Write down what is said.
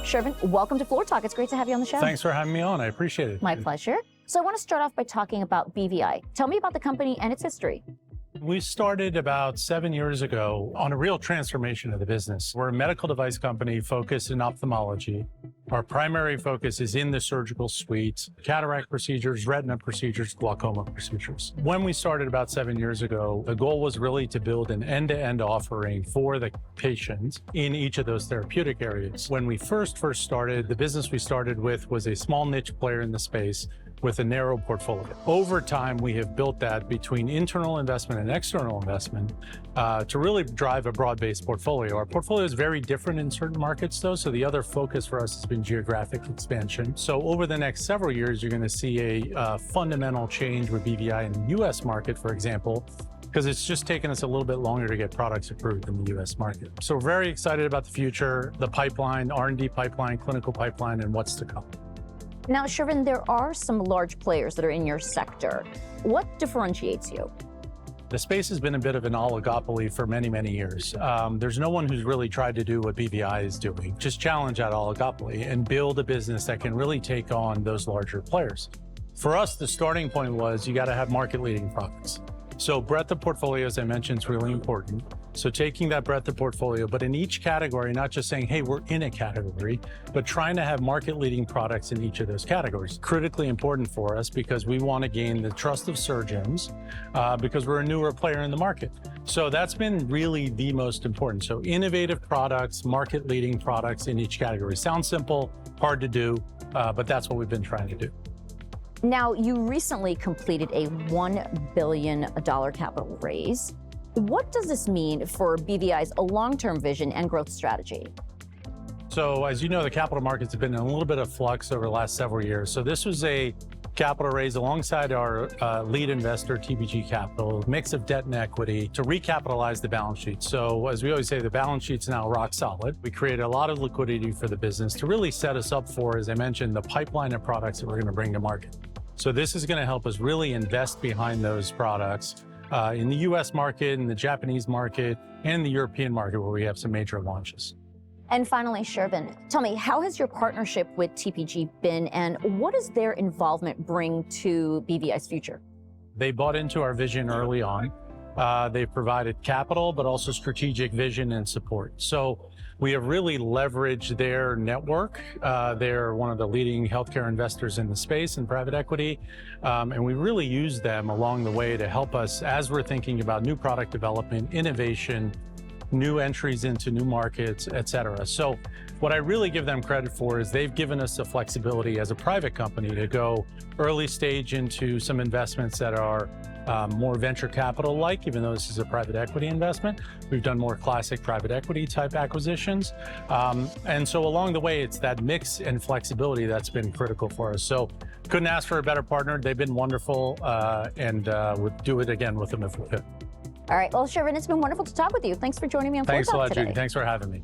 Shervin, welcome to Floor Talk. It's great to have you on the show. Thanks for having me on. I appreciate it. My pleasure. So I want to start off by talking about BVI. Tell me about the company and its history. We started about 7 years ago on a real transformation of the business. We're a medical device company focused in ophthalmology. Our primary focus is in the surgical suite, cataract procedures, retina procedures, glaucoma procedures. When we started about 7 years ago, the goal was really to build an end-to-end offering for the patient in each of those therapeutic areas. When we first started, the business we started with was a small niche player in the space with a narrow portfolio. Over time, we have built that between internal investment and external investment to really drive a broad-based portfolio. Our portfolio is very different in certain markets, though, so the other focus for us has been geographic expansion. So over the next several years, you're going to see a fundamental change with BVI in the U.S. market, for example, because it's just taken us a little bit longer to get products approved in the U.S. market. So we're very excited about the future, the pipeline, R&D pipeline, clinical pipeline, and what's to come. Now, Shervin, there are some large players that are in your sector. What differentiates you? The space has been a bit of an oligopoly for many, many years. There's no one who's really tried to do what BVI is doing. Just challenge that oligopoly and build a business that can really take on those larger players. For us, the starting point was you got to have market-leading products. So breadth of portfolio, as I mentioned, is really important. So taking that breadth of portfolio, but in each category, not just saying, hey, we're in a category, but trying to have market-leading products in each of those categories. Critically important for us because we want to gain the trust of surgeons because we're a newer player in the market. So that's been really the most important. So innovative products, market-leading products in each category. Sounds simple, hard to do, but that's what we've been trying to do. Now, you recently completed a $1 billion capital raise. What does this mean for BVI's long-term vision and growth strategy? So as you know, the capital markets have been in a little bit of flux over the last several years. So this was a capital raise alongside our lead investor, TPG Capital, mix of debt and equity to recapitalize the balance sheet. So as we always say, the balance sheet's now rock solid. We created a lot of liquidity for the business to really set us up for, as I mentioned, the pipeline of products that we're going to bring to market. So this is going to help us really invest behind those products in the US market, in the Japanese market, and the European market where we have some major launches. And finally, Shervin, tell me, how has your partnership with TPG been and what does their involvement bring to BVI's future? They bought into our vision early on. They've provided capital, but also strategic vision and support. So we have really leveraged their network. They're one of the leading healthcare investors in the space in private equity. And we really use them along the way to help us as we're thinking about new product development, innovation, new entries into new markets, et cetera. So what I really give them credit for is they've given us the flexibility as a private company to go early stage into some investments that are more venture capital-like, even though this is a private equity investment. We've done more classic private equity type acquisitions. And so along the way, it's that mix and flexibility that's been critical for us. So couldn't ask for a better partner. They've been wonderful and would do it again with them if we could. All right. Well, Shervin, it's been wonderful to talk with you. Thanks for joining me on Floor Talk today. Thanks a lot, Judy. Thanks for having me.